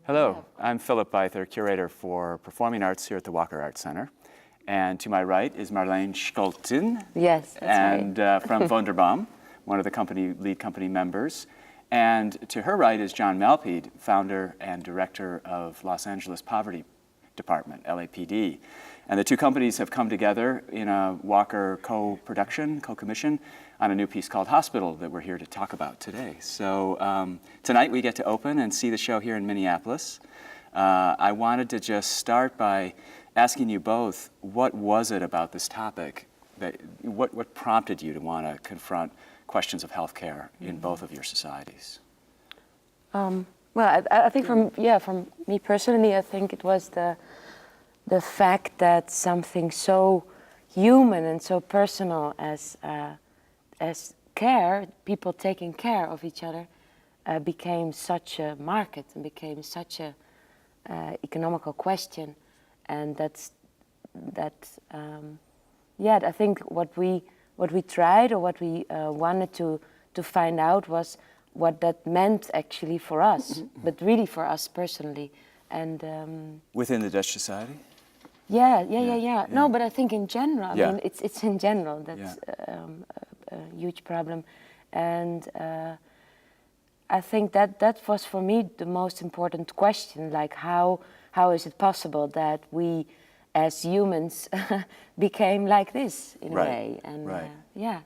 Hello, I'm Philip Bither, curator for performing arts here at the Walker Arts Center. And to my right is Marleen Scholten. Yes, that's right. From Wunderbaum, one of the lead company members. And to her right is John Malpede, founder and director of Los Angeles Poverty Department, LAPD. And the two companies have come together in a Walker co-production, co-commission, on a new piece called Hospital that we're here to talk about today. So tonight we get to open and see the show here in Minneapolis. I wanted to just start by asking you both, what was it about this topic, what prompted you to want to confront questions of healthcare in both of your societies? Well, I think from me personally, I think it was the fact that something so human and so personal as care, people taking care of each other, became such a market and became such a economical question, and I think what we tried, or what we wanted to find out, was what that meant actually for us, but really for us personally. And within the Dutch society? Yeah. No, but I think in general, I mean, it's in general that's a huge problem, and I think that was for me the most important question. Like, how is it possible that we, as humans, became like this in a way? And yeah.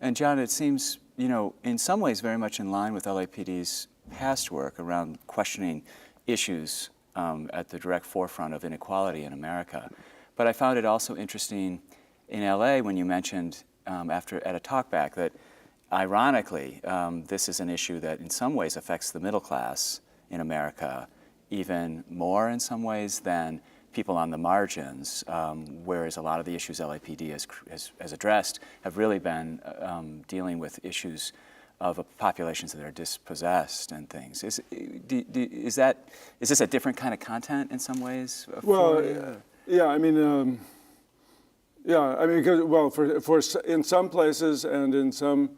And John, it seems, in some ways very much in line with LAPD's past work around questioning issues at the direct forefront of inequality in America. But I found it also interesting in LA when you mentioned at a talkback that, ironically, this is an issue that in some ways affects the middle class in America even more in some ways than people on the margins, whereas a lot of the issues LAPD has addressed have really been dealing with issues of populations that are dispossessed and things. Is this a different kind of content in some ways? Well, because in some places and in some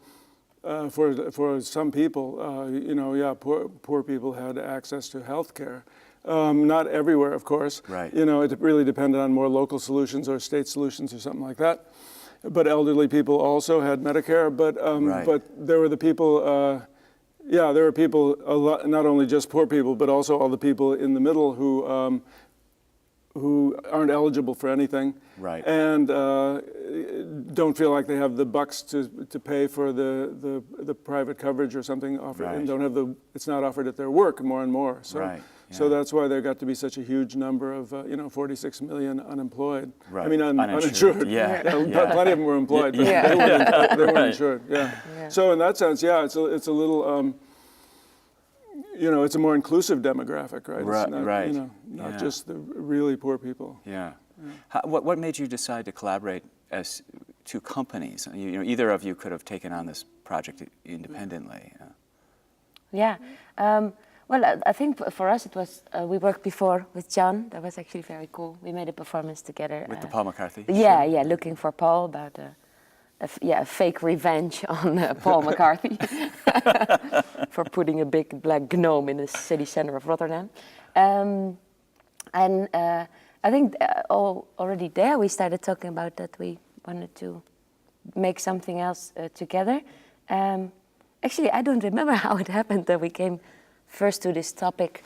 for some people, poor people had access to health care. Not everywhere, of course. Right. It really depended on more local solutions or state solutions or something like that. But elderly people also had Medicare. But there were the people. There were people, not only just poor people, but also all the people in the middle who aren't eligible for anything, and don't feel like they have the bucks to pay for the private coverage or something offered, and it's not offered at their work more and more. So that's why there got to be such a huge number of 46 million unemployed. Right. I mean uninsured. Plenty of them were employed, but they weren't insured. So in that sense, it's a little. It's a more inclusive demographic, right? It's not, not just the really poor people. Yeah. What made you decide to collaborate as two companies? Either of you could have taken on this project independently. Well, I think for us it was, we worked before with John. That was actually very cool. We made a performance together. With the Paul McCarthy? Yeah, looking for Paul, about a fake revenge on Paul McCarthy for putting a big black gnome in the city center of Rotterdam. And I think already there we started talking about that we wanted to make something else together. Actually, I don't remember how it happened that we came first to this topic.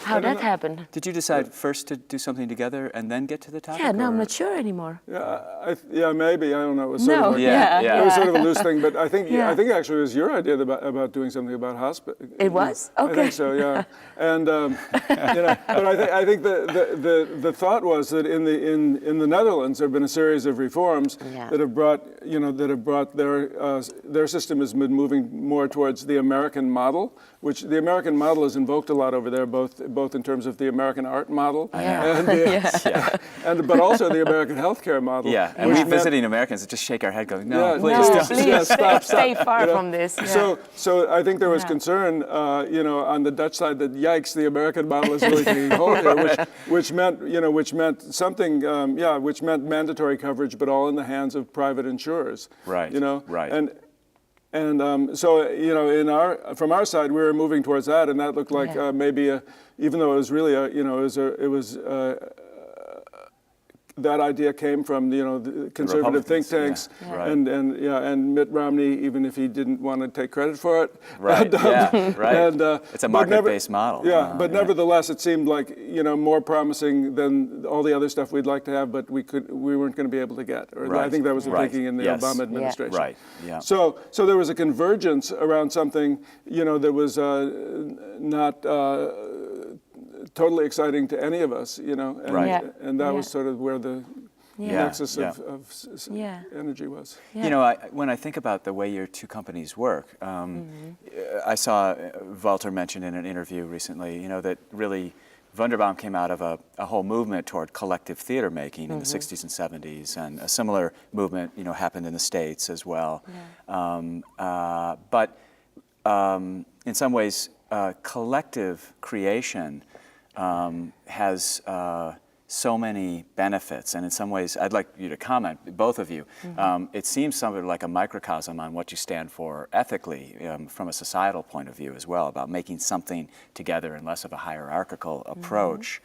How that happened? Did you decide first to do something together and then get to the topic? Yeah, no, I'm not sure anymore. Maybe, I don't know. It was sort of it was sort of a loose thing, but I think actually it was your idea about doing something about hospital. It was? Okay. I think so, yeah. And but I think the thought was that in the Netherlands there have been a series of reforms that have brought their system has been moving more towards the American model, which the American model is invoked a lot over there, both in terms of the American art model but also the American healthcare model. Yeah, and we visiting Americans just shake our head going, no, please stay far from this. Yeah. So I think there was concern, on the Dutch side that yikes, the American model is really taking hold here, which meant something, which meant mandatory coverage, but all in the hands of private insurers. Right. Right. And so, you know, from our side, we were moving towards that, and that looked like maybe, even though it was really, it was that idea came from, you know, the conservative think tanks, and Mitt Romney, even if he didn't want to take credit for it. Right. And, it's a market-based model. But nevertheless, it seemed like, you know, more promising than all the other stuff we'd like to have, but we weren't going to be able to get. Or I think that was the thinking in the Obama administration. Right. Yeah. So there was a convergence around something, you know, that was not totally exciting to any of us, you know, and that was sort of where the nexus of energy was. You know, when I think about the way your two companies work, I saw Walter mention in an interview recently, you know, that really Wunderbaum came out of a whole movement toward collective theater making in the 60s and 70s, and a similar movement, you know, happened in the States as well. But in some ways, collective creation has so many benefits, and in some ways, I'd like you to comment, both of you. It seems somewhat like a microcosm on what you stand for ethically, from a societal point of view as well, about making something together and less of a hierarchical approach.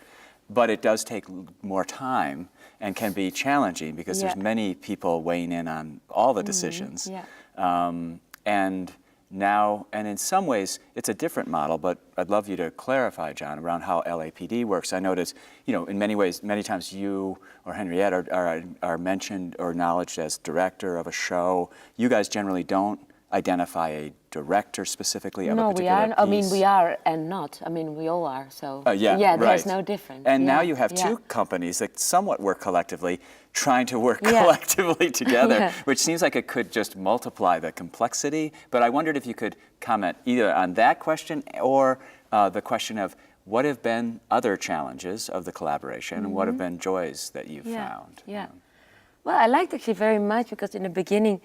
But it does take more time and can be challenging because there's many people weighing in on all the decisions. And now, and in some ways, it's a different model, but I'd love you to clarify, John, around how LAPD works. I notice, you know, in many ways, many times you or Henriette are mentioned or acknowledged as director of a show. You guys generally don't identify a director specifically of a particular piece. I mean, we are and not. I mean, we all are, so there's no difference. And now you have two companies that somewhat work collectively, trying to work collectively together, which seems like it could just multiply the complexity. But I wondered if you could comment either on that question or the question of what have been other challenges of the collaboration and what have been joys that you've found. Well, I liked actually very much because in the beginning,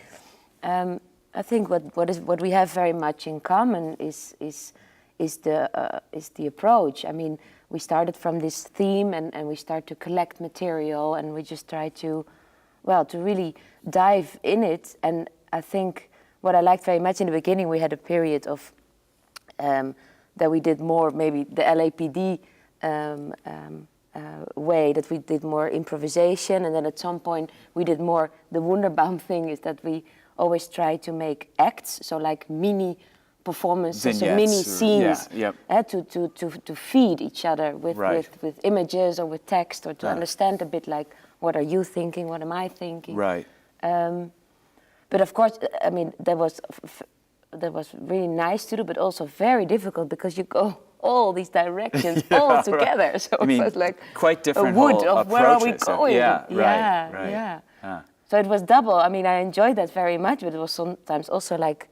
I think what we have very much in common is the approach. I mean, we started from this theme and we start to collect material and we just try to really dive in it. And I think what I liked very much in the beginning, we had a period of that we did more maybe the LAPD way, that we did more improvisation, and then at some point we did more the Wunderbaum thing, is that we always try to make acts, so like mini performances, so mini scenes, to feed each other with images or with text, or to understand a bit like, what are you thinking, what am I thinking? Right. But of course, I mean, that was really nice to do, but also very difficult because you go all these directions all together. So it was like quite different a wood of where are we going? Right. So it was double. I mean, I enjoyed that very much, but it was sometimes also like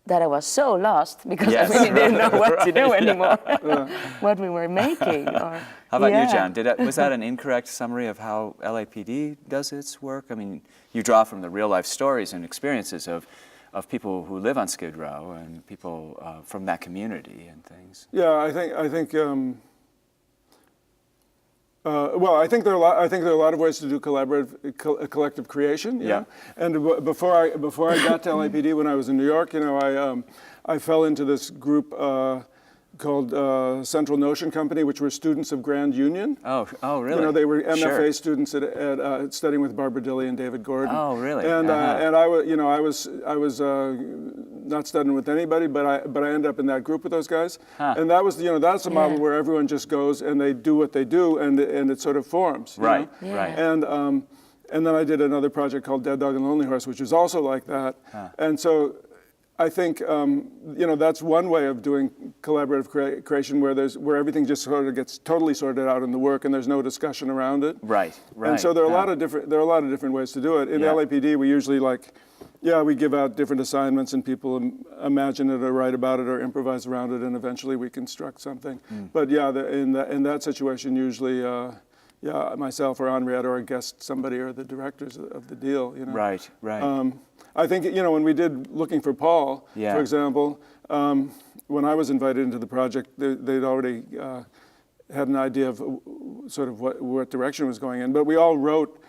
that I was so lost because I really didn't know what to do anymore, what we were making. Or, how about you, John? Was that an incorrect summary of how LAPD does its work? I mean, you draw from the real-life stories and experiences of people who live on Skid Row and people from that community and things. Yeah, I think. Well, I think there are a lot of ways to do collective creation. Yeah. And before I got to LAPD, when I was in New York, you know, I fell into this group called Central Notion Company, which were students of Grand Union. Oh, really? You know, they were MFA students at studying with Barbara Dilley and David Gordon. Oh, really? And I was not studying with anybody, but I ended up in that group with those guys. And that was, you know, that's a model where everyone just goes and they do what they do, and it sort of forms. Right. You know? Right. And then I did another project called Dead Dog and Lonely Horse, which is also like that. And so I think you know, that's one way of doing collaborative creation, where everything just sort of gets totally sorted out in the work, and there's no discussion around it. Right. And so there are a lot of different ways to do it. In LAPD, we usually we give out different assignments, and people imagine it or write about it or improvise around it, and eventually we construct something. But in that situation, usually. Myself or Henriette or a guest, somebody, or the directors of the deal. You know. Right. I think, you know, when we did Looking for Paul, for example, when I was invited into the project, they'd already had an idea of sort of what direction was going in. But we all wrote,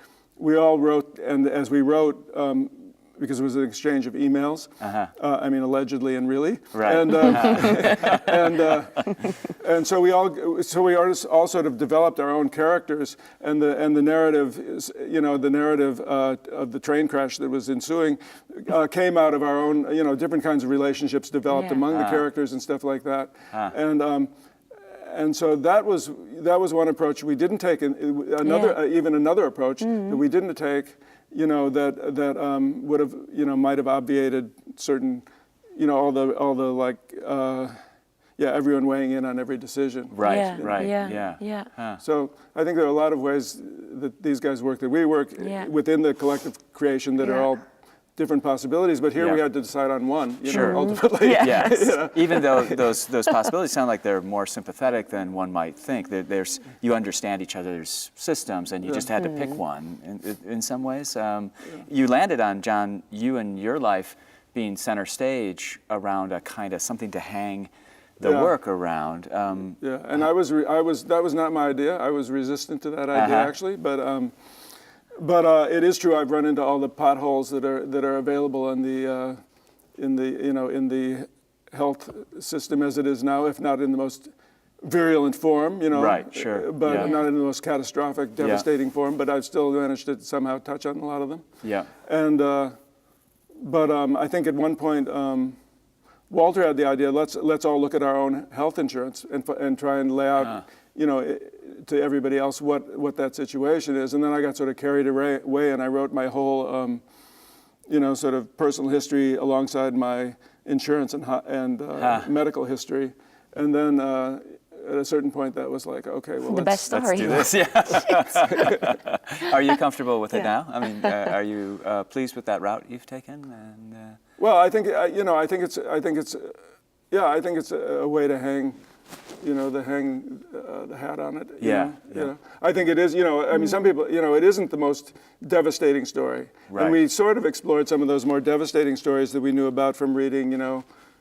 and as we wrote, because it was an exchange of emails. I mean, allegedly and really. Right. And so we artists all sort of developed our own characters, and the narrative is, the narrative of the train crash that was ensuing came out of our own, different kinds of relationships developed among the characters and stuff like that. And so that was one approach. We didn't take even another approach that we didn't take, that would have, might have obviated certain, all the like, everyone weighing in on every decision. Right, Yeah, right, yeah. So I think there are a lot of ways that these guys work, that we work within the collective creation that are all different possibilities, but here we had to decide on one, ultimately. Yes. Even though those possibilities sound like they're more sympathetic than one might think. You understand each other's systems, and you just had to pick one in some ways. You landed on, John, you and your life being center stage around a kind of something to hang the work around. And that was not my idea. I was resistant to that idea, actually, but it is true. I've run into all the potholes that are available in the health system as it is now, if not in the most virulent form, Right, sure. but not in the most catastrophic, devastating form. But I've still managed to somehow touch on a lot of them. Yeah. And but I think at one point Walter had the idea. Let's all look at our own health insurance and try and lay out, to everybody else what that situation is. And then I got sort of carried away, and I wrote my whole, sort of personal history alongside my insurance and medical history. And then at a certain point, that was like, okay, well, let's do this. Are you comfortable with it now? I mean, are you pleased with that route you've taken? And well, I think I think it's a way to hang. The hat on it. I think it is, I mean, some people, it isn't the most devastating story. Right. And we sort of explored some of those more devastating stories that we knew about from reading,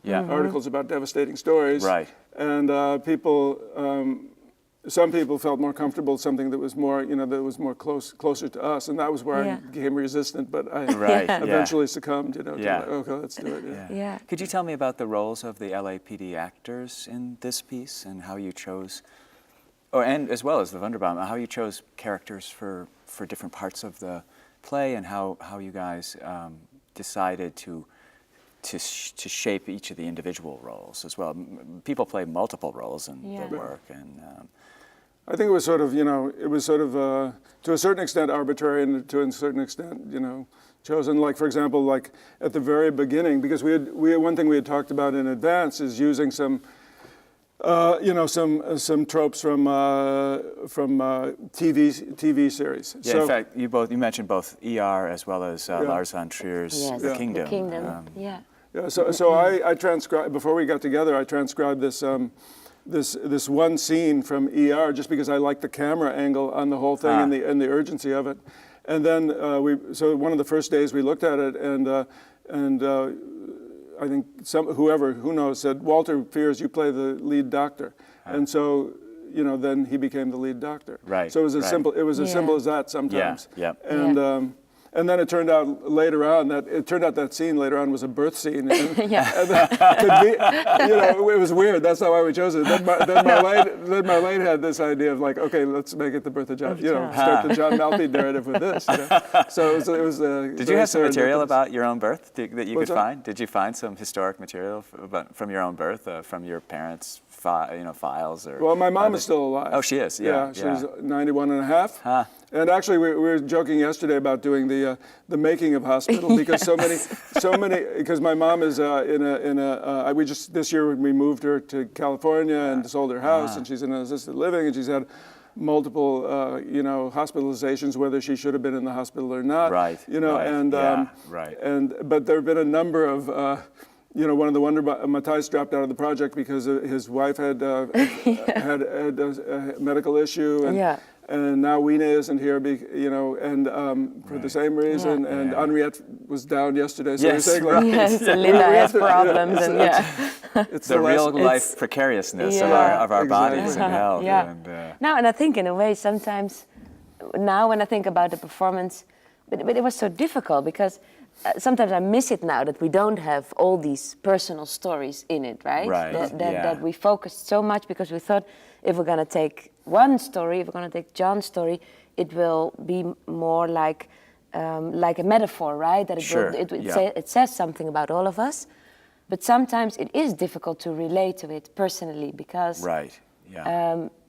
articles about devastating stories. Right. And some people felt more comfortable with something that was more, closer to us. And that was where I became resistant, but I eventually succumbed, to like, okay, let's do it. Yeah. Could you tell me about the roles of the LAPD actors in this piece and how you chose, and as well as the Wunderbaum, how you chose characters for different parts of the play, and how you guys decided to shape each of the individual roles as well. People play multiple roles in the work, and I think it was sort of, to a certain extent arbitrary, and to a certain extent, chosen. Like, for example, like at the very beginning, because we had one thing we had talked about in advance is using some tropes from TV series. Yeah, so, in fact, you mentioned both ER as well as Lars von Trier's The Kingdom. The Kingdom. So I transcribed, before we got together, I transcribed this one scene from ER just because I liked the camera angle on the whole thing and the urgency of it. And then so one of the first days we looked at it, and I think who knows, said, Walter fears you play the lead doctor. And so, then he became the lead doctor. Right. So it was as simple as that sometimes. Yeah. And then it turned out later on that scene later on was a birth scene. And, it was weird. That's not why we chose it. Then Marleen had this idea of like, okay, let's make it the birth of John. Start the John Malpede narrative with this. So it was. Did you have some material about your own birth that you could find? Did you find some historic material from your own birth, from your parents' files? Well, my mom is still alive. Oh, she is. Yeah. She's 91 and a half. And actually, we were joking yesterday about doing the making of hospital because so many, because my mom is this year we moved her to California and sold her house, and she's in assisted living, and she's had multiple hospitalizations, whether she should have been in the hospital or not. Right. But there have been a number of. One of the Wunderbaum, Matthijs dropped out of the project because his wife had a medical issue, and now Wiener isn't here, for the same reason. And Henriette was down yesterday, so we're saying like, Linda has problems, it's the real life precariousness of our bodies and health. And I think in a way sometimes now when I think about the performance, but it was so difficult because sometimes I miss it now that we don't have all these personal stories in it, right? Right, That we focused so much because we thought if we're going to take one story, if we're going to take John's story, it will be more like a metaphor, right? That it says something about all of us. But sometimes it is difficult to relate to it personally because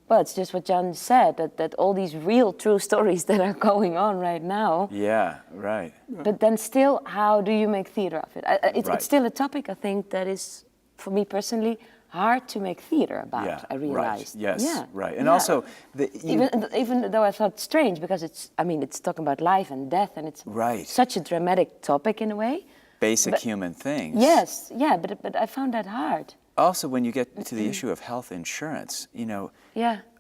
well, it's just what John said, that all these real, true stories that are going on right now. Yeah, right. But then still, how do you make theater of it? It's still a topic, I think, that is, for me personally, hard to make theater about, I realized. Right. Yes, right. And also... Even though I thought strange, because it's talking about life and death, and it's such a dramatic topic in a way. Basic human things. Yes, yeah, but I found that hard. Also, when you get to the issue of health insurance,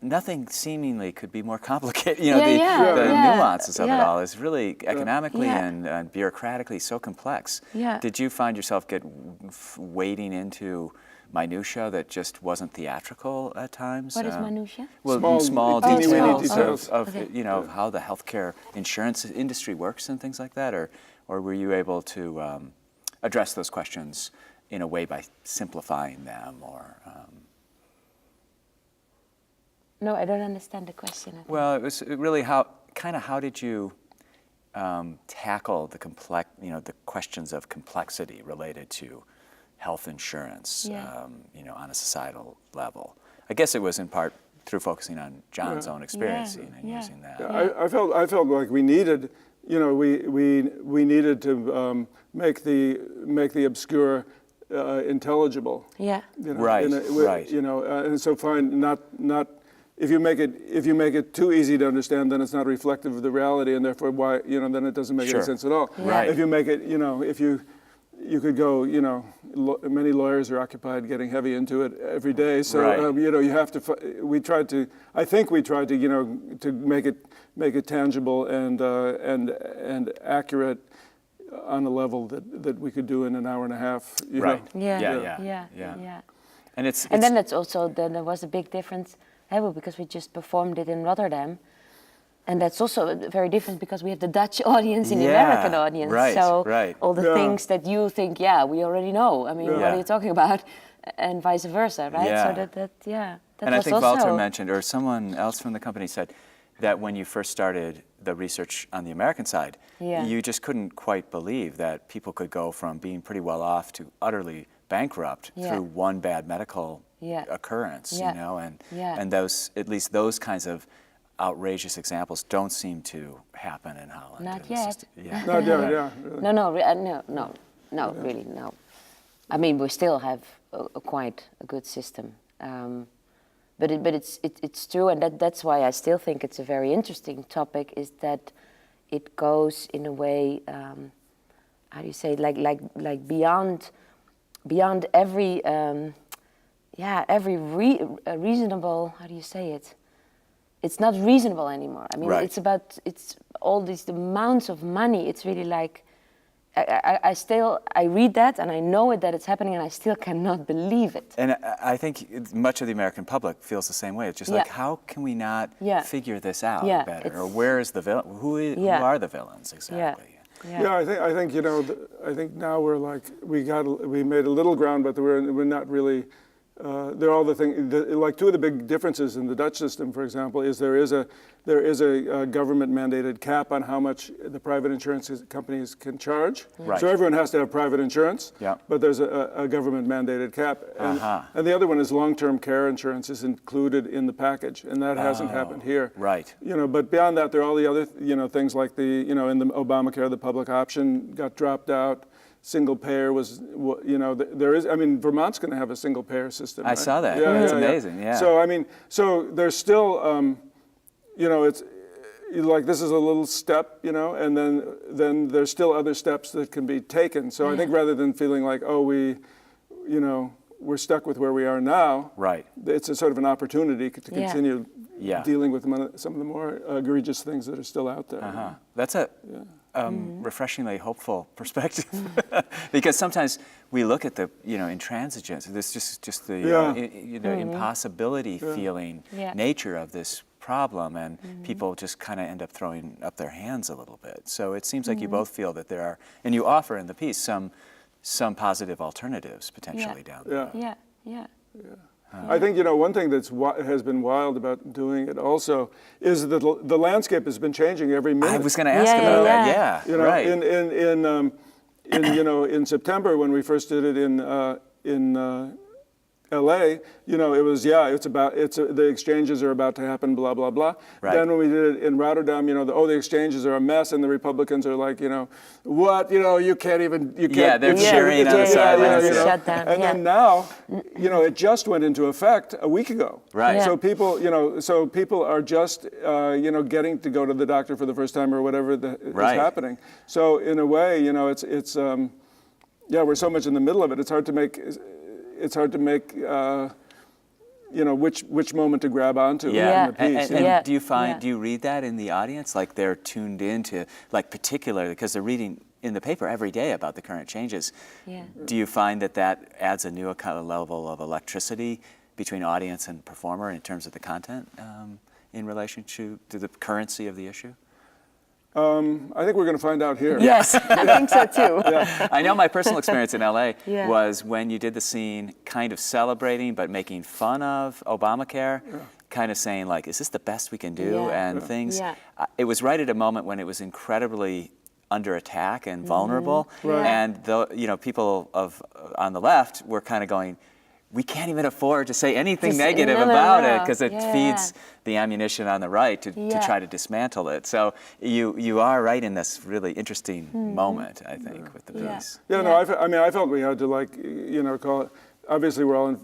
nothing seemingly could be more complicated. The nuances of it all is really economically and bureaucratically so complex. Yeah. Did you find yourself wading into minutia that just wasn't theatrical at times? What is minutia? Well, small details of how the healthcare insurance industry works and things like that, or were you able to address those questions in a way by simplifying them, or? No, I don't understand the question. Well, it was really how did you tackle the the questions of complexity related to health insurance, on a societal level? I guess it was in part through focusing on John's own experience and using that. Yeah. I felt like we needed, we needed to make the obscure intelligible. Yeah. Right. And so not if you make it too easy to understand, then it's not reflective of the reality, and therefore then it doesn't make any sense at all. Right. If you make it, if you could go, many lawyers are occupied getting heavy into it every day. So you have to. I think we tried to, to make it tangible and accurate on a level that we could do in an hour and a half. Right. Yeah. And then there was a big difference, because we just performed it in Rotterdam. And that's also very different because we have the Dutch audience and the American audience. Right, so right. all the things that you think, we already know. I mean, what are you talking about? And vice versa, right? Yeah. So that and I was think also... Walter mentioned, or someone else from the company said, that when you first started the research on the American side, you just couldn't quite believe that people could go from being pretty well off to utterly bankrupt through one bad medical occurrence, and those, at least those kinds of outrageous examples don't seem to happen in Holland. Not yet. Not yet, really. No, really, no. I mean, we still have quite a good system, but it's true, and that's why I still think it's a very interesting topic. Is that it goes in a way, how do you say, like beyond every reasonable. How do you say it? It's not reasonable anymore. I mean, it's all these amounts of money. It's really like, I read that and I know that it's happening and I still cannot believe it. And I think much of the American public feels the same way. It's just like, how can we not figure this out better? Or where is the villain? Who are the villains exactly? I think now we're like, we made a little ground, but we're not really. They're all the things. Like two of the big differences in the Dutch system, for example, is there is a government-mandated cap on how much the private insurance companies can charge. Right. So everyone has to have private insurance. Yeah. But there's a government-mandated cap, and the other one is long-term care insurance is included in the package, and that hasn't happened here. Right. But beyond that, there are all the other things like in the Obamacare, the public option got dropped out. Single payer was, there is. I mean, Vermont's going to have a single payer system. I saw that. That's amazing. Yeah. So I mean, there's still, it's like this is a little step, and then there's still other steps that can be taken. So I think rather than feeling like, we're stuck with where we are now. Right. It's a sort of an opportunity to continue dealing with some of the more egregious things that are still out there. That's a refreshingly hopeful perspective, because sometimes we look at the intransigence. This just the impossibility feeling nature of this problem, and people just kind of end up throwing up their hands a little bit. So it seems like you both feel that there are, and you offer in the piece some positive alternatives potentially down the road. Yeah. I think, one thing has been wild about doing it also is that the landscape has been changing every minute. I was going to ask about that. Yeah, right. In September when we first did it in LA, it was the exchanges are about to happen, blah blah blah. Right. Then when we did it in Rotterdam, the exchanges are a mess, and the Republicans are like, what, you can't. Yeah, they're cheering on the sidelines. Shut down. And then now, it just went into effect a week ago. Right. So people, people are just, getting to go to the doctor for the first time or whatever is happening. So in a way, it's we're so much in the middle of it. It's hard to make. Which moment to grab onto in the piece. And do you find, do you read that in the audience? Like they're tuned into, like particularly, because they're reading in the paper every day about the current changes. Yeah. Do you find that adds a new kind of level of electricity between audience and performer in terms of the content in relation to the currency of the issue? I think we're going to find out here. Yes, I think so too. I know my personal experience in LA was when you did the scene kind of celebrating but making fun of Obamacare, kind of saying like, is this the best we can do? And things. It was right at a moment when it was incredibly under attack and vulnerable. And people on the left were kind of going, we can't even afford to say anything negative about it because it feeds the ammunition on the right to try to dismantle it. So you are right in this really interesting moment, I think, with the piece. I felt we had to call it. Obviously, we're all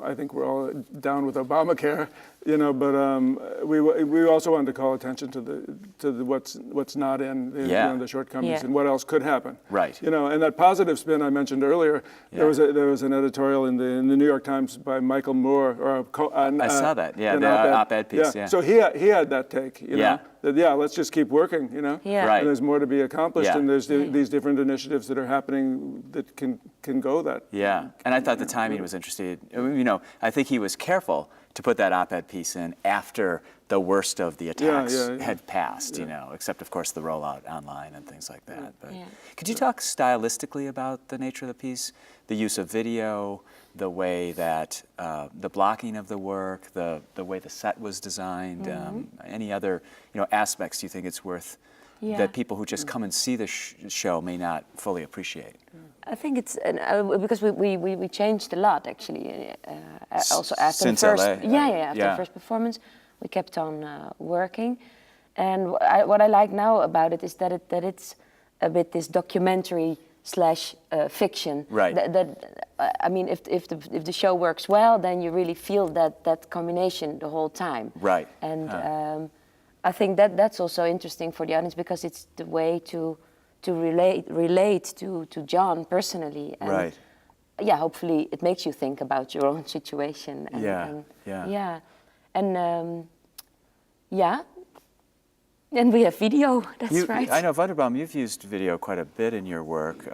I think we're all down with Obamacare, but we also wanted to call attention to the what's not in the shortcomings and what else could happen. Right. And that positive spin I mentioned earlier. There was an editorial in the New York Times by Michael Moore. I saw that. Yeah, the op-ed piece. Yeah. So he had that take. That let's just keep working. Right. And there's more to be accomplished, and there's these different initiatives that are happening that can go that. Yeah, and I thought the timing was interesting. I think he was careful to put that op-ed piece in after the worst of the attacks had passed, except of course the rollout online and things like that. But could you talk stylistically about the nature of the piece, the use of video, the way that the blocking of the work, the way the set was designed, any other aspects you think it's worth that people who just come and see the show may not fully appreciate? I think it's because we changed a lot actually. Also after Since the first, LA. After the first performance, we kept on working, and what I like now about it is that it's a bit this documentary / fiction. Right. If the show works well, then you really feel that combination the whole time. Right. And I think that's also interesting for the audience because it's the way to relate to John personally. And right. Yeah, hopefully it makes you think about your own situation. And we have video, that's right. I know, Wunderbaum, you've used video quite a bit in your work.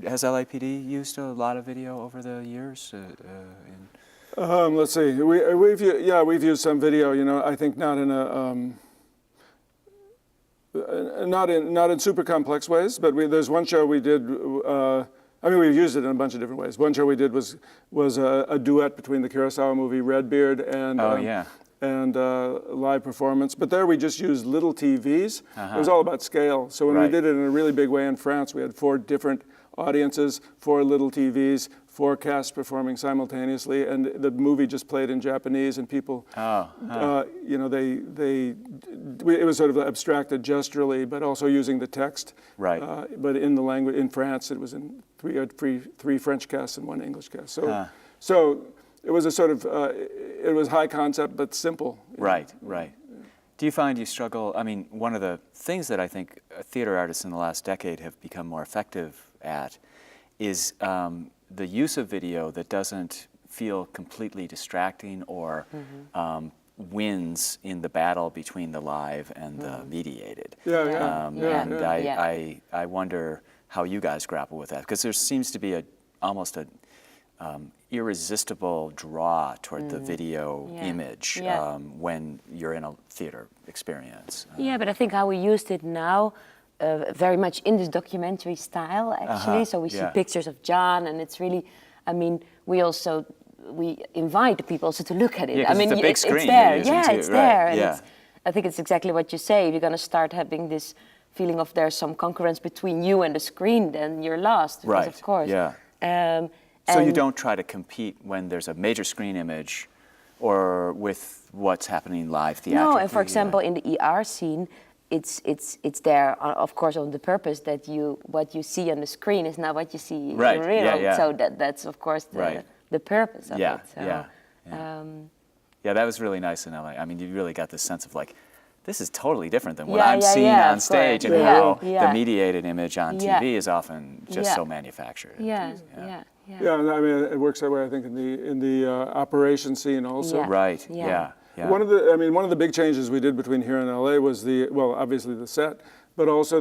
Has LAPD used a lot of video over the years? Let's see, we've used some video, I think not in a... not in super complex ways, but there's one show we did. We've used it in a bunch of different ways. One show we did was a duet between the Kurosawa movie Redbeard and live performance. But there we just used little TVs. It was all about scale. So when we did it in a really big way in France, we had 4 different audiences, 4 little TVs, 4 casts performing simultaneously, and the movie just played in Japanese, and people, it was sort of abstracted gesturally, but also using the text. Right. But in the language, in France, it was in 3 French casts and 1 English cast. So it was a sort of, it was high concept, but simple. Right. Do you find you struggle? I mean, one of the things that I think theater artists in the last decade have become more effective at is the use of video that doesn't feel completely distracting or wins in the battle between the live and the mediated. I wonder how you guys grapple with that, because there seems to be almost a irresistible draw toward the video Yeah. image Yeah. when you're in a theater experience. Yeah, but I think how we used it now, very much in this documentary style, actually. So we see yeah. pictures of John, and it's really, I mean, we invite the people also to look at it. Yeah, 'cause I mean, it's a big it's screen there. you're using Yeah, too, it's right, there, and yeah. I think it's exactly what you say. You're going to start having this feeling of there's some concurrence between you and the screen, then you're lost. Because Right, of course. yeah. So you don't try to compete when there's a major screen image or with what's happening live theatrically? No, and for example, in the ER scene, it's there, of course, on the purpose that what you see on the screen is not what you see Right, in real. yeah, yeah. So that's of course the purpose of Yeah, it. So, yeah, yeah. Yeah, that was really nice in LA. I mean, you really got this sense of like, this is totally different than what Yeah, I'm yeah, seeing yeah, on of stage, course. and Yeah, how yeah. the mediated image on Yeah. TV is often just Yeah. so manufactured. yeah, yeah. Yeah, and I mean, it works that way, I think, in the operation scene also. Yeah. Right, Yeah. yeah, yeah. One of the big changes we did between here and LA was obviously the set, but also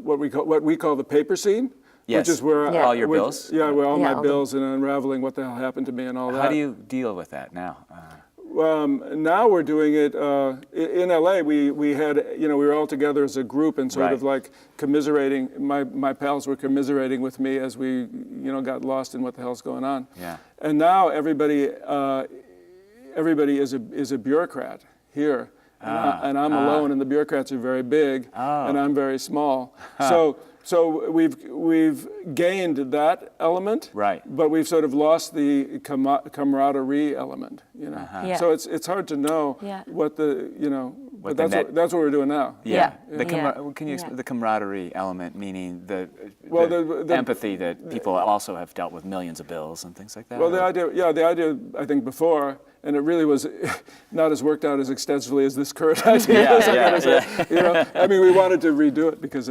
what we call the paper scene. Yes. Which is where Yeah. All your bills? Yeah, where all Yeah, my all the- bills and unraveling what the hell happened to me and all that. How do you deal with that now? Now we're doing it in LA. We had, we were all together as a group and sort Right. of like commiserating. My pals were commiserating with me as we, got lost in what the hell's going on. Yeah. And now everybody is a bureaucrat here, and I'm alone, and the bureaucrats are very big, and I'm very small. So we've gained that element, Right. but we've sort of lost the camaraderie element, Yeah. So it's hard to know Yeah. what the What but the that's what we're doing now. Yeah. Can you explain the camaraderie element, meaning the the empathy that people also have dealt with millions of bills and things like that? Well, or- the idea I think before, and it really was not as worked out as extensively as this current idea Yeah, is, I yeah, gotta say. I mean, we wanted to redo it because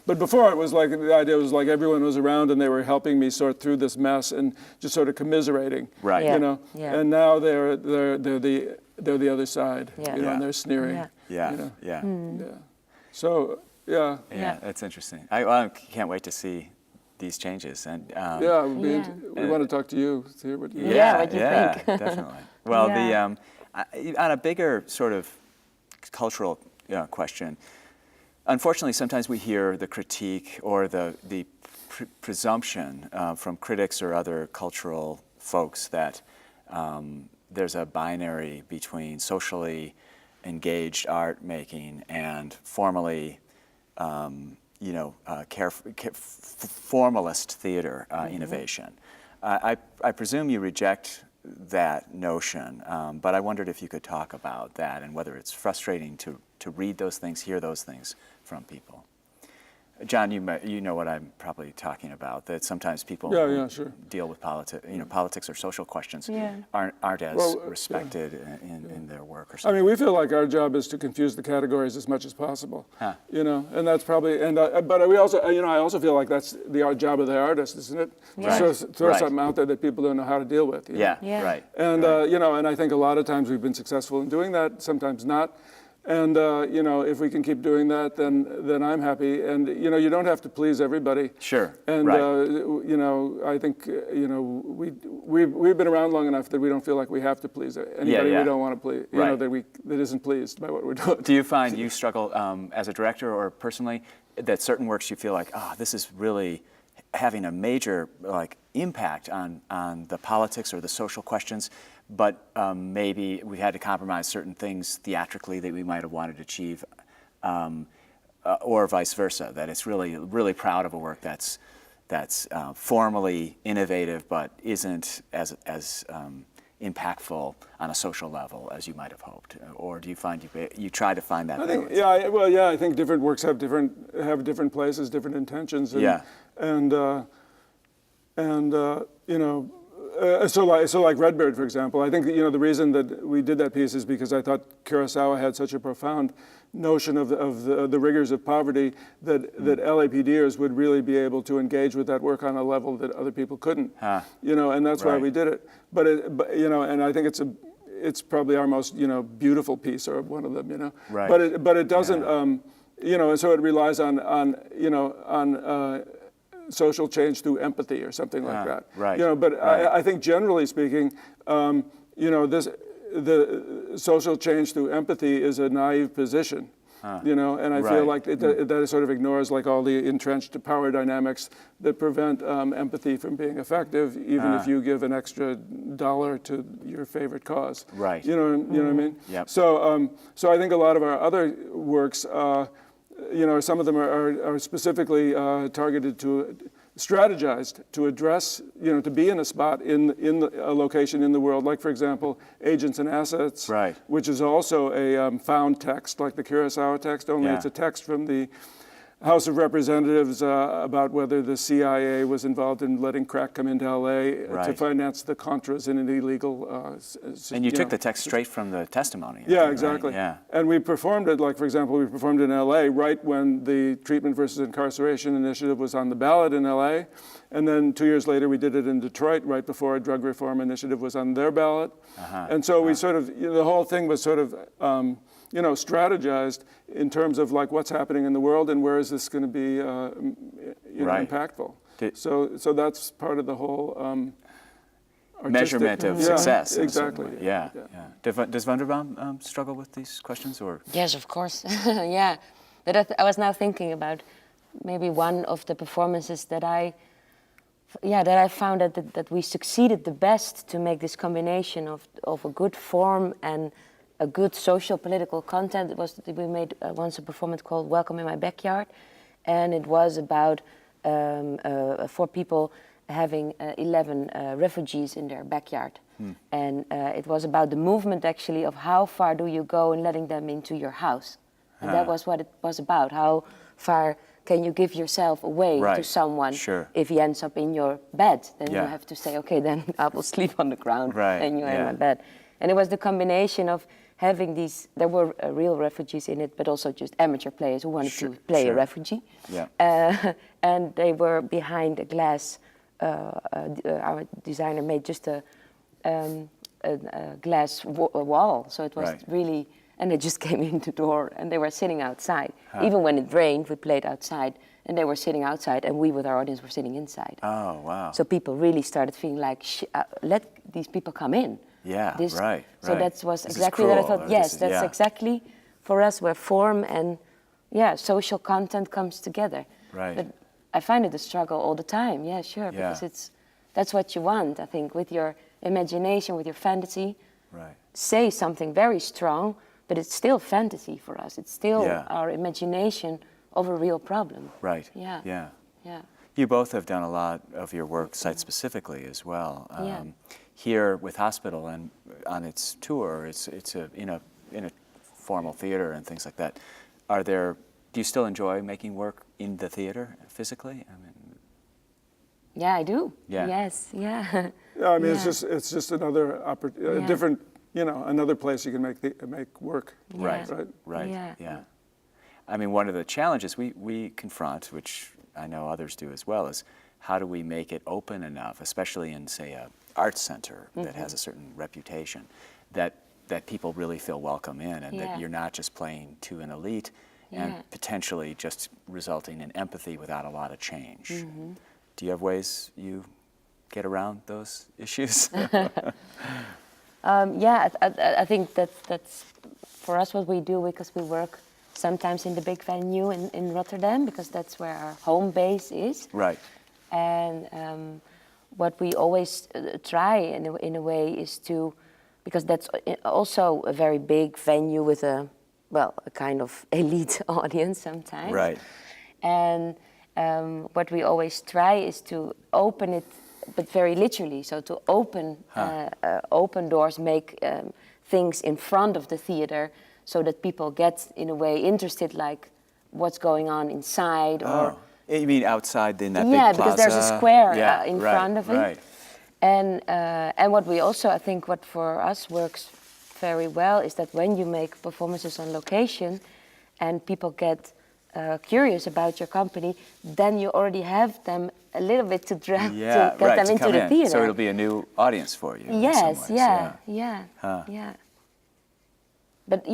but before it was like the idea was like everyone was around and they were helping me sort through this mess and just sort of commiserating. Right. Yeah. Yeah. And now they're the other side, Yeah. and they're sneering. Yeah. Yeah, yeah. Yeah. So yeah. Yeah, that's interesting. I can't wait to see these changes. And Yeah, we Yeah. want to talk to you, to hear what you Yeah, what do you yeah, think? definitely. Well, Yeah. on a bigger sort of cultural question, unfortunately, sometimes we hear the critique or the presumption from critics or other cultural folks that there's a binary between socially engaged art making and formally formalist theater innovation. I presume you reject that notion, but I wondered if you could talk about that and whether it's frustrating to read those things, hear those things from people. John, you know what I'm probably talking about, that sometimes people who sure. deal with politics or social questions Yeah. aren't as Well, respected in their work or I something. mean, we feel like our job is to confuse the categories as much as possible. Huh. And that's probably, but we also, I also feel like that's the art job of the artist, isn't it? Yeah. To throw Right. something out there that people don't know how to deal with. Yeah, Yeah. right. And right. and I think a lot of times we've been successful in doing that, sometimes not. And if we can keep doing that, then I'm happy. And you don't have to please everybody. Sure. And right. I think we've been around long enough that we don't feel like we have to please anybody yeah. we don't want to please. Right. That isn't pleased by what we're doing. Do you find you struggle as a director or personally that certain works you feel like, this is really having a major impact on the politics or the social questions, but maybe we had to compromise certain things theatrically that we might have wanted to achieve, or vice versa, that it's really proud of a work that's formally innovative but isn't as impactful on a social level as you might have hoped? Or do you find you try to find that I balance? think, I think different works have different places, different intentions. So like Redbird, for example, I think that, the reason that we did that piece is because I thought Kurosawa had such a profound notion of the rigors of poverty that LAPDers would really be able to engage with that work on a level that other people couldn't. And that's why Right. we did it. But and I think it's probably our most beautiful piece, or one of them. Right. But it doesn't and so it relies on social change through empathy or something like that. Right. You know, but right. I think generally speaking, you know, the social change through empathy is a naive position. You know, and I feel like that sort of ignores like all the entrenched power dynamics that prevent empathy from being effective, even if you give an extra $1 to your favorite cause. Right. You know what I mean? Yep. So, so I think a lot of our other works, you know, some of them are specifically targeted to strategized to address, you know, to be in a spot in a location in the world, like for example, Agents and Assets, right. which is also a found text, like the Kurosawa text, only it's a text from the House of Representatives about whether the CIA was involved in letting crack come into LA to finance the Contras in an illegal. And you took the text straight from the testimony. Yeah, exactly. Right? Yeah. And we performed it, like for example, we performed in LA right when the Treatment versus Incarceration Initiative was on the ballot in LA. And then 2 years later, we did it in Detroit right before a drug reform initiative was on their ballot. And so we sort of, you know, the whole thing was sort of, you know, strategized in terms of like what's happening in the world and where is this going to be, you know, impactful. So that's part of the whole measurement of success. Exactly. Yeah. Does Wunderbaum struggle with these questions, or? Yes, of course. Yeah, but I was now thinking about maybe one of the performances that I found that we succeeded the best to make this combination of a good form and a good social political content. It was we made once a performance called "Welcome in My Backyard," and it was about 4 people having 11 refugees in their backyard, and it was about the movement actually of how far do you go in letting them into your house, and that was what it was about. How far can you give yourself away to someone? If he ends up in your bed, then you have to say, okay, then I will sleep on the ground and you are in my bed. And it was the combination of having these, there were real refugees in it, but also just amateur players who wanted to play a refugee. And they were behind a glass, our designer made just a glass wall. So it was really, and they just came in the door and they were sitting outside. Even when it rained, we played outside and they were sitting outside and we with our audience were sitting inside. Oh, wow. So people really started feeling like, let these people come in. So that was exactly what I thought. Yes, that's exactly for us where form and social content comes together. But I find it a struggle all the time. Yeah, sure, because that's what you want. I think with your imagination, with your fantasy, say something very strong, but it's still fantasy for us. It's still our imagination of a real problem. Yeah. You both have done a lot of your work site-specifically as well. Here with Hospital and on its tour, it's in a formal theater and things like that. Do you still enjoy making work in the theater physically? I mean, yeah, I do. Yes. Yeah, I mean, it's just another different, you know, another place you can make work. Right. I mean, one of the challenges we confront, which I know others do as well, is how do we make it open enough, especially in, say, a arts center that has a certain reputation, that people really feel welcome in, and that you're not just playing to an elite and potentially just resulting in empathy without a lot of change. Do you have ways you get around those issues? I think that's for us what we do, because we work sometimes in the big venue in Rotterdam, because that's where our home base is. And what we always try in a way is to, because that's also a very big venue with a kind of elite audience sometimes. And what we always try is to open it, but very literally. So to open doors, make things in front of the theater, so that people get in a way interested, like what's going on inside. Or you mean outside in that big plaza? Yeah, because there's a square in front of it. And what we also, I think, what for us works very well is that when you make performances on location and people get curious about your company, then you already have them a little bit to get them into the theater. So it'll be a new audience for you. Yes, But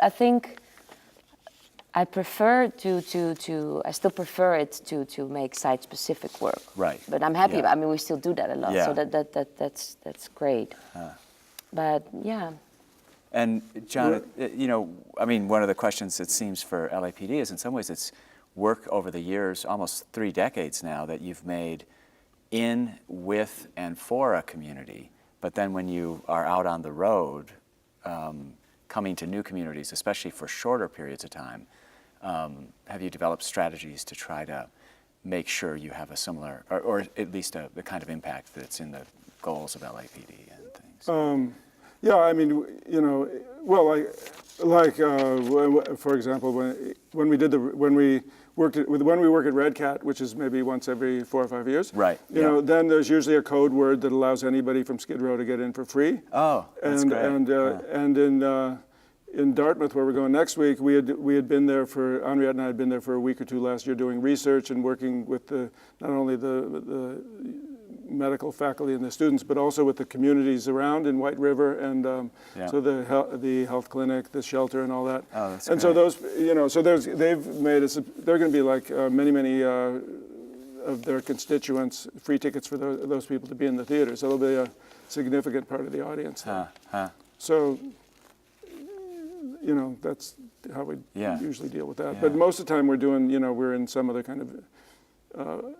I think I prefer I still prefer it to make site-specific work. Right. But I'm happy. Yeah. I mean, we still do that a lot. Yeah. So that's great. But yeah. And John, I mean, one of the questions it seems for LAPD is in some ways it's work over the years, almost 3 decades now, that you've made in, with, and for a community. But then when you are out on the road, coming to new communities, especially for shorter periods of time, have you developed strategies to try to make sure you have a similar, or at least the kind of impact that's in the goals of LAPD and things? Yeah, I mean, well, for example, when we work at Red Cat, which is maybe once every 4 or 5 years, right? You know, then there's usually a code word that allows anybody from Skid Row to get in for free. Oh, that's great. And in Dartmouth, where we're going next week, we had been there for, Henriette and I had been there for a week or 2 last year doing research and working with not only the medical faculty and the students, but also with the communities around in White River, and so the health clinic, the shelter, and all that. Oh, that's and great. so those, so they've made us. They're going to be like many of their constituents, free tickets for those people to be in the theater. So they'll be a significant part of the audience. So, that's how we usually deal with that. Yeah. But most of the time we're doing, we're in some other kind of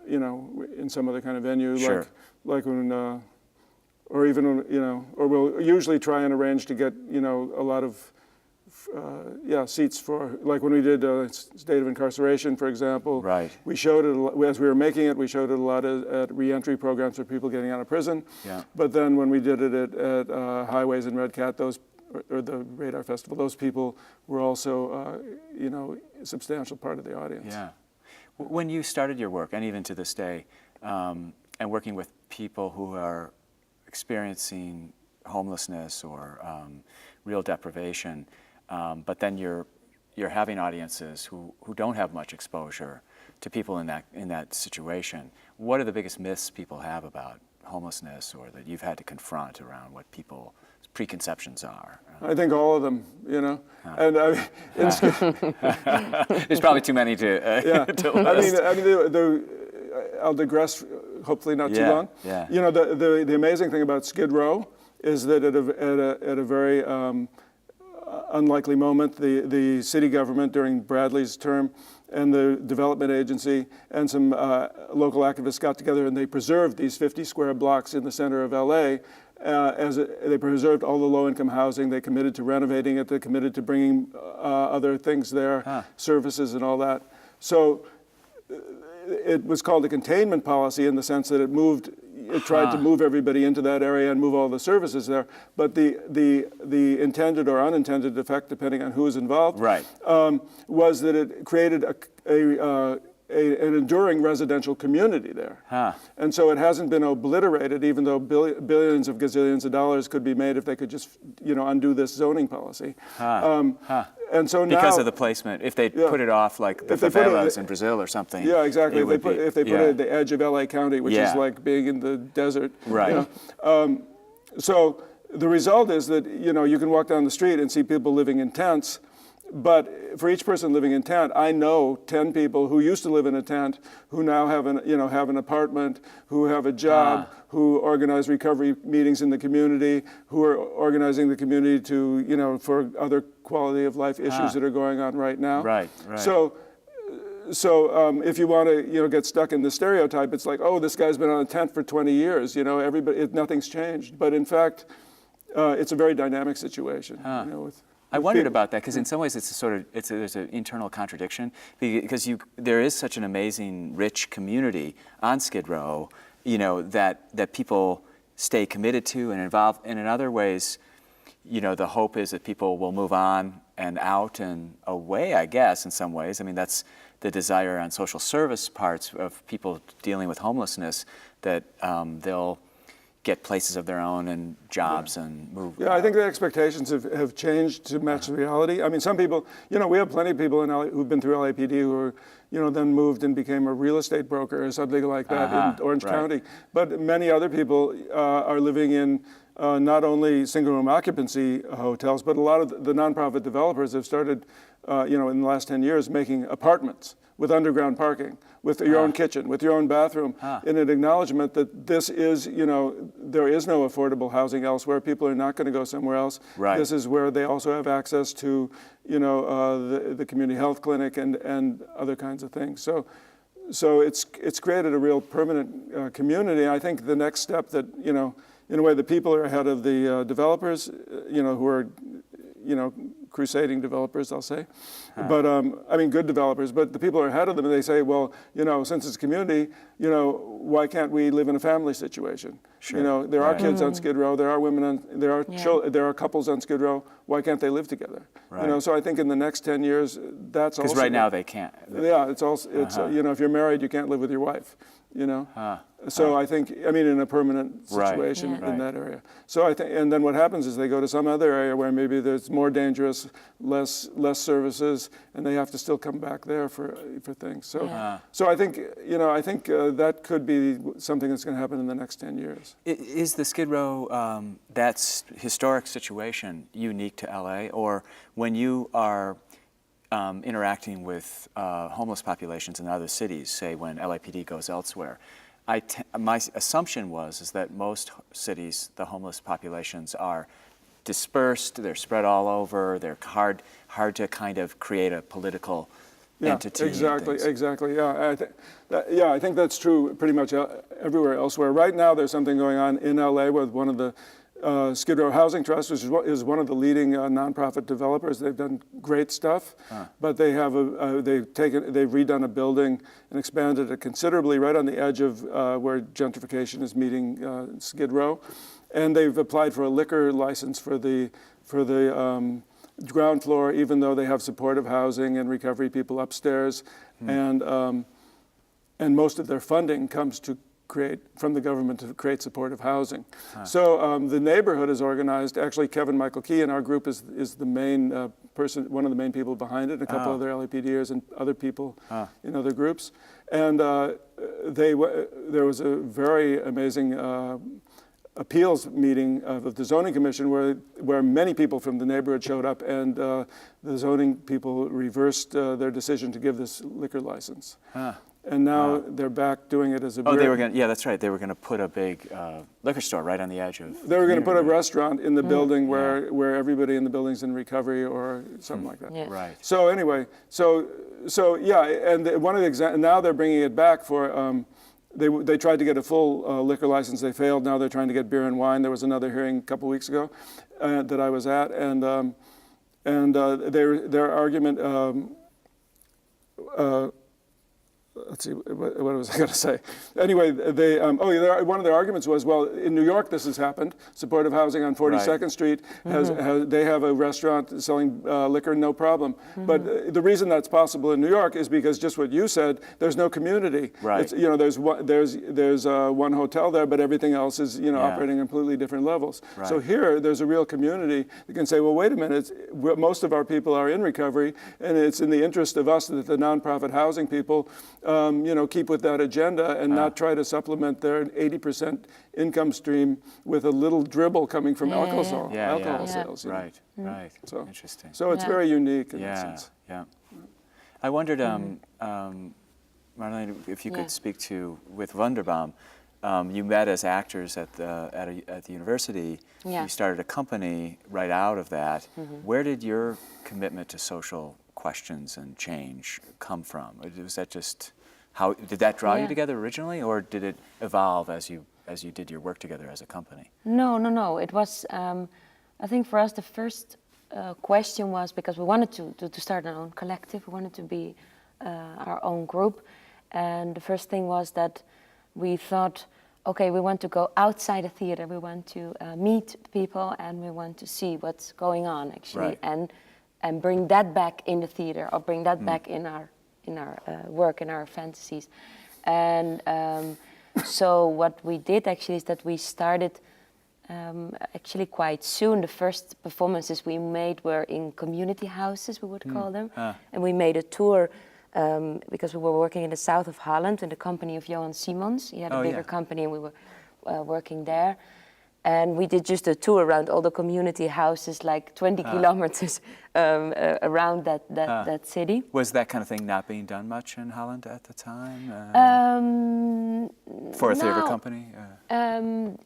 in some other kind of venue, sure. like when, or even when, or we'll usually try and arrange to get, a lot of, seats for, like when we did State of Incarceration, for example. Right. We showed it, as we were making it, we showed it a lot at reentry programs for people getting out of prison. Yeah. But then when we did it at Highways and Red Cat, or the Radar Festival, those people were also, a substantial part of the audience. Yeah. When you started your work, and even to this day, and working with people who are experiencing homelessness or real deprivation, but then you're having audiences who don't have much exposure to people in that situation, what are the biggest myths people have about homelessness, or that you've had to confront around what people's preconceptions are? I think all of them, and there's probably too many to to list. I mean, I'll digress. Hopefully not too long. Yeah. The amazing thing about Skid Row is that at a very unlikely moment, the city government during Bradley's term and the development agency and some local activists got together and they preserved these 50 square blocks in the center of LA. They preserved all the low-income housing. They committed to renovating it. They committed to bringing other things there, services and all that. So it was called a containment policy in the sense that it tried to move everybody into that area and move all the services there. But the intended or unintended effect, depending on who was involved, was that it created an enduring residential community there. And so it hasn't been obliterated, even though billions of gazillions of dollars could be made if they could just, undo this zoning policy. And so now, because of the placement, if they put it off like the favelas in Brazil or something. Yeah, exactly. If they put it at the edge of LA County, which is like being in the desert. Right. So the result is that, you can walk down the street and see people living in tents. But for each person living in tent, I know 10 people who used to live in a tent, who now have an apartment, who have a job, who organize recovery meetings in the community, who are organizing the community to, for other quality of life issues that are going on right now. Right. So if you want to, get stuck in the stereotype, it's like, oh, this guy's been on a tent for 20 years. Nothing's changed. But in fact, it's a very dynamic situation. I wondered about that because in some ways there's an internal contradiction because there is such an amazing, rich community on Skid Row, that people stay committed to and involved, and in other ways, the hope is that people will move on and out and away, I guess, in some ways. I mean, that's the desire on social service parts of people dealing with homelessness, that they'll get places of their own and jobs and move. Yeah, I think the expectations have changed to match reality. I mean, some people, we have plenty of people in LA who've been through LAPD who are, then moved and became a real estate broker or something like that in Orange County. But many other people are living in not only single-room occupancy hotels, but a lot of the nonprofit developers have started, in the last 10 years, making apartments with underground parking, with your own kitchen, with your own bathroom, in an acknowledgement that this is, there is no affordable housing elsewhere. People are not going to go somewhere else. Right. This is where they also have access to, the community health clinic and other kinds of things. So it's created a real permanent community. I think the next step that, in a way, the people are ahead of the developers, who are, crusading developers, I'll say. But, good developers, but the people are ahead of them and they say, well, since it's a community, why can't we live in a family situation? Sure. There are kids on Skid Row, there are women there are couples on Skid Row, why can't they live together? Right. So I think in the next 10 years, that's also. Because right now they can't. Yeah, it's also, if you're married, you can't live with your wife, So I think, in a permanent situation in that area. So I think, and then what happens is they go to some other area where maybe there's more dangerous, less services, and they have to still come back there for things. So I think, that could be something that's going to happen in the next 10 years. Is the Skid Row, that historic situation unique to LA, or when you are interacting with homeless populations in other cities, say when LAPD goes elsewhere, my assumption is that most cities, the homeless populations are dispersed, they're spread all over, they're hard to kind of create a political entity. Exactly. Yeah, I think that's true pretty much everywhere elsewhere. Right now, there's something going on in LA with one of the Skid Row Housing Trust, which is one of the leading nonprofit developers. They've done great stuff, but they have they've redone a building and expanded it considerably right on the edge of where gentrification is meeting Skid Row, and they've applied for a liquor license for the ground floor, even though they have supportive housing and recovery people upstairs, and most of their funding comes from the government to create supportive housing. So the neighborhood is organized. Actually, Kevin Michael Key in our group is the main person, one of the main people behind it, and a couple other LAPDers and other people in other groups. And there was a very amazing appeals meeting of the zoning commission where many people from the neighborhood showed up, and the zoning people reversed their decision to give this liquor license. And now they're back doing it as a beer. Oh, they were going to, yeah, that's right. They were going to put a big liquor store right on the edge of. They were going to put a restaurant in the building where everybody in the building's in recovery or something like that. Yeah. Right. So anyway, and one of the now they're bringing it back for. They tried to get a full liquor license. They failed. Now they're trying to get beer and wine. There was another hearing a couple weeks ago that I was at, and their argument. Let's see, what was I going to say? Anyway, one of their arguments was, well, in New York this has happened. Supportive housing on 42nd Street, they have a restaurant selling liquor, no problem. But the reason that's possible in New York is because just what you said, there's no community. Right. There's one hotel there, but everything else is operating on completely different levels. Right. So here, there's a real community that can say, well, wait a minute, most of our people are in recovery, and it's in the interest of us that the nonprofit housing people keep with that agenda and not try to supplement their 80% income stream with a little dribble coming from alcohol sales. Right. So interesting. So it's very unique in that sense. Yeah. I wondered, Marleen, if you could speak to with Wunderbaum. You met as actors at the university. Yeah. You started a company right out of that. Where did your commitment to social questions and change come from? Was that just did that draw you together originally, or did it evolve as you did your work together as a company? No. It was, I think for us the first question was because we wanted to start our own collective. We wanted to be our own group, and the first thing was that we thought, okay, we want to go outside the theater. We want to meet people, and we want to see what's going on actually, and bring that back in the theater, or bring that back in our work, in our fantasies. And So what we did actually is that we started actually quite soon. The first performances we made were in community houses, we would call them. And we made a tour because we were working in the south of Holland in the company of Johan Simons. He had a bigger company and we were working there. And we did just a tour around all the community houses, like 20 kilometers around that city. Was that kind of thing not being done much in Holland at the time? For a theater company?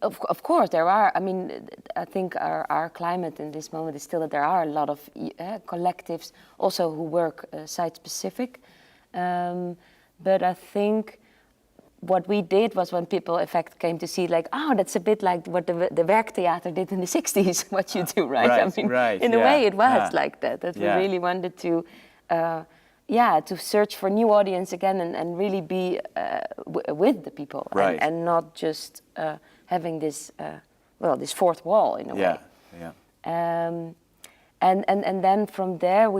Of course, there are. I mean, I think our climate in this moment is still that there are a lot of collectives also who work site-specific. But I think what we did was when people, in fact, came to see, like, oh, that's a bit like what the Werktheater did in the 60s, what you do, right? I mean, in a way it was like that we really wanted to, to search for new audience again and really be with the people and not just having this, this fourth wall in a way. And then from there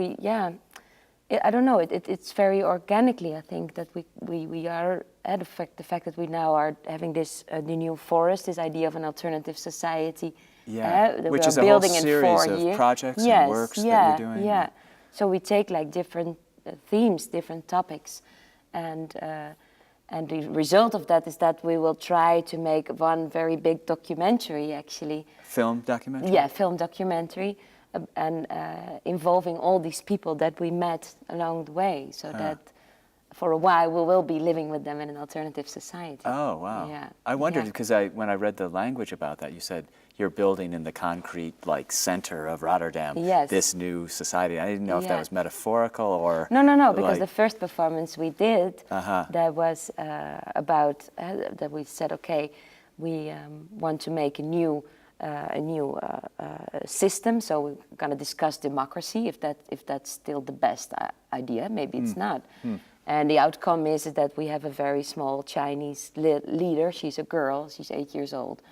I don't know, it's very organically, I think, that we are at the fact that we now are having this the new forest, this idea of an alternative society. Which is a whole series of projects and works that you're doing. So we take like different themes, different topics, and the result of that is that we will try to make one very big documentary, actually. Film documentary? Yeah, film documentary. And involving all these people that we met along the way, so that for a while we will be living with them in an alternative society. Oh, wow. Yeah. I wondered, because when I read the language about that, you said you're building in the concrete center of Rotterdam this new society. I didn't know if that was metaphorical or... No, because the first performance we did, that was about, that we said, okay, we want to make a new system, so we're going to discuss democracy, if that's still the best idea. Maybe it's not. And the outcome is that we have a very small Chinese leader. She's a girl, she's 8 years old.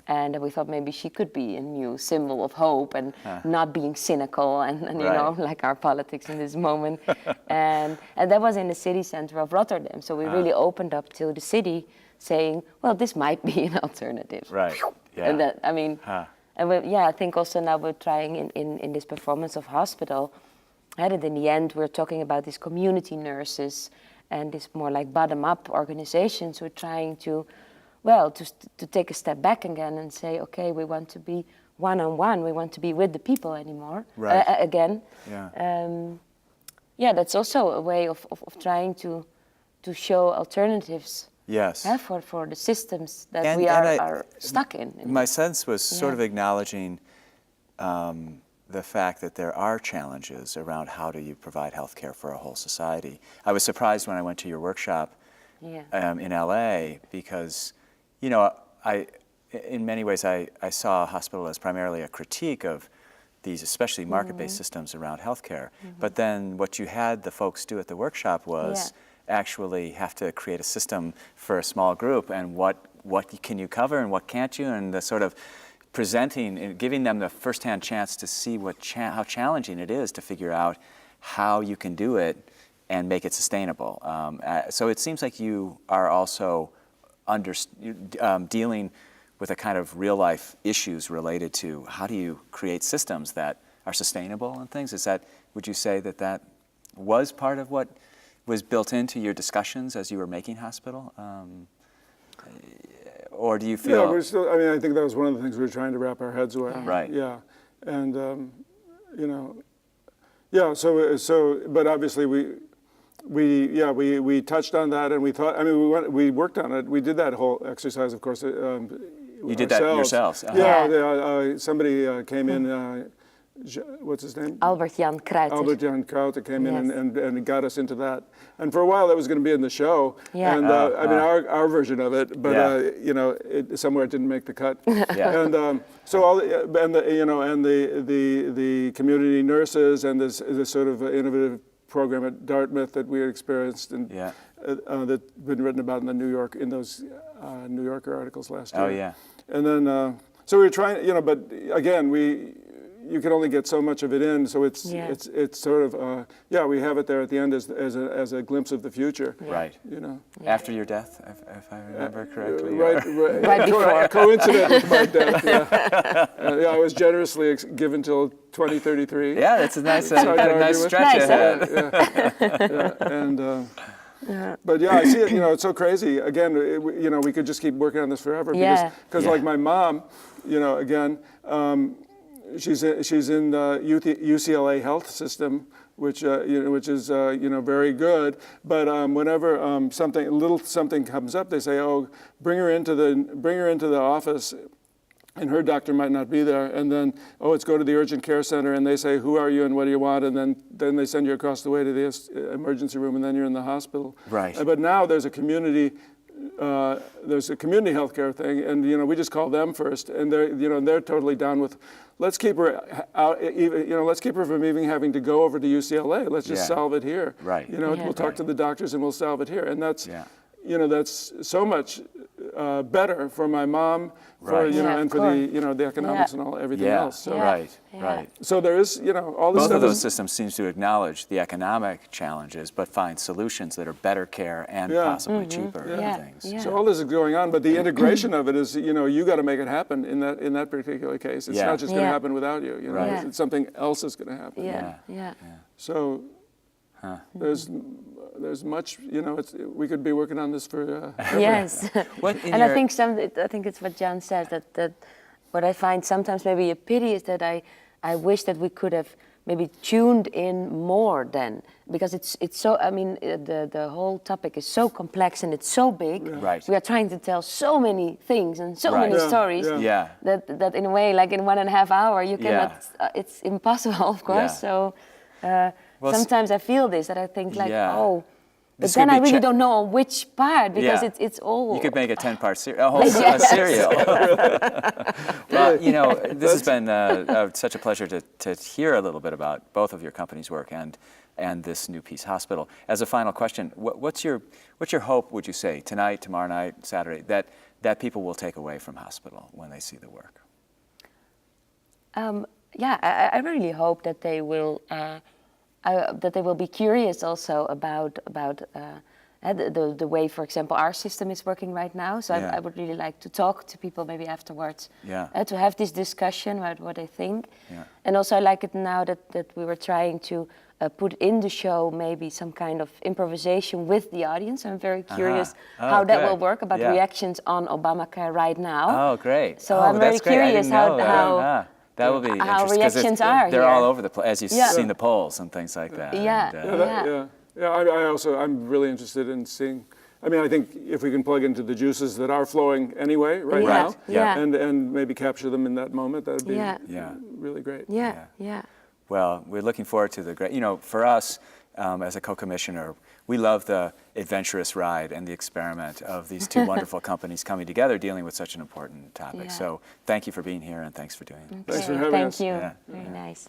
And we thought maybe she could be a new symbol of hope and not being cynical and you know, like our politics in this moment. and that was in the city center of Rotterdam. So we really opened up to the city, saying, well, this might be an alternative. Right. Yeah. And that, I mean, and I think also now we're trying in this performance of Hospital, and in the end we're talking about these community nurses and this more like bottom-up organizations. We're trying to, to take a step back again and say, okay, we want to be one-on-one, we want to be with the people anymore, again. Yeah. That's also a way of trying to show alternatives. Yes. For the systems that we are stuck in. My sense was sort of acknowledging the fact that there are challenges around how do you provide health care for a whole society. I was surprised when I went to your workshop in LA because, you know, in many ways I saw Hospital as primarily a critique of these especially market-based systems around healthcare. But then what you had the folks do at the workshop was actually have to create a system for a small group, and what can you cover and what can't you, and the sort of presenting and giving them the first-hand chance to see how challenging it is to figure out how you can do it and make it sustainable. So it seems like you are also dealing with a kind of real-life issues related to how do you create systems that are sustainable and things. Would you say that was part of what was built into your discussions as you were making Hospital? Or do you feel... Yeah, we're still, I mean, I think that was one of the things we were trying to wrap our heads around. Right. Yeah. And, you know, but obviously we touched on that, and we thought, I mean, we worked on it. We did that whole exercise, of course. You did that yourselves? Yeah, somebody came in, what's his name? Albert Jan Kruijter. Albert Jan Kruijter came in and got us into that. And for a while that was going to be in the show. Yeah. And I mean, our version of it, but you know, somewhere it didn't make the cut. And so all the community nurses and this sort of innovative program at Dartmouth that we had experienced and that's been written about in those New Yorker articles last year. Oh yeah. And then so we were trying, you know, but again you can only get so much of it in. So it's sort of we have it there at the end as a glimpse of the future. Right. You know. After your death, if I remember correctly. Right before. Coincident with my death. Yeah. I was generously given till 2033. Yeah, that's a nice, stretch ahead. But yeah, I see it. You know, it's so crazy. Again, you know, we could just keep working on this forever because like my mom, you know, again, she's in the UCLA health system, which is very good. But whenever something comes up, they say, "Oh, bring her into the office." And her doctor might not be there, and then, let's go to the urgent care center, and they say, who are you and what do you want? And then they send you across the way to the emergency room, and then you're in the hospital. Right. But now there's a community healthcare thing, and we just call them first, and they're totally down with, let's keep her out, let's keep her from even having to go over to UCLA. Let's just solve it here. Right. We'll talk to the doctors and we'll solve it here, and that's that's so much better for my mom, and for the economics and everything else. So, Right. So there is all this Both stuff. of those systems seems to acknowledge the economic challenges, but find solutions that are better care and possibly cheaper and things. Yeah. So all this is going on, but the integration of it is you got to make it happen in that particular case. It's not just going to happen without you. It's something else is going to happen. Yeah. So. There's much, we could be working on this for yes. And I think it's what John says, that what I find sometimes maybe a pity is that I wish that we could have maybe tuned in more then, because it's so, I mean, the whole topic is so complex and it's so big. Right. We are trying to tell so many things and so many stories that in a way, like in 1.5 hours, you cannot, it's impossible, of course. So sometimes I feel this, that I think like, but then I really don't know which part, because it's all... You could make a 10-part a serial. Well, this has been such a pleasure to hear a little bit about both of your company's work and this New Peace Hospital. As a final question, what's your hope, would you say, tonight, tomorrow night, Saturday, that people will take away from hospital when they see the work? I really hope that they will... that they will be curious also about the way, for example, our system is working right now. So I would really like to talk to people maybe afterwards, to have this discussion about what they think. And also I like it now that we were trying to put in the show maybe some kind of improvisation with the audience. I'm very curious how that will work, about reactions on Obamacare right now. Oh, great. So I'm very curious how that will be interesting. How reactions are they're here. all over the place, as you've seen the polls and things like that. I'm really interested in seeing. I mean, I think if we can plug into the juices that are flowing anyway right now, and maybe capture them in that moment, that'd be really great. Well, we're looking forward to the great. For us as a co-commissioner, we love the adventurous ride and the experiment of these two wonderful companies coming together, dealing with such an important topic. So thank you for being here, and thanks for doing it. Thanks for having us. Thank you. Very nice.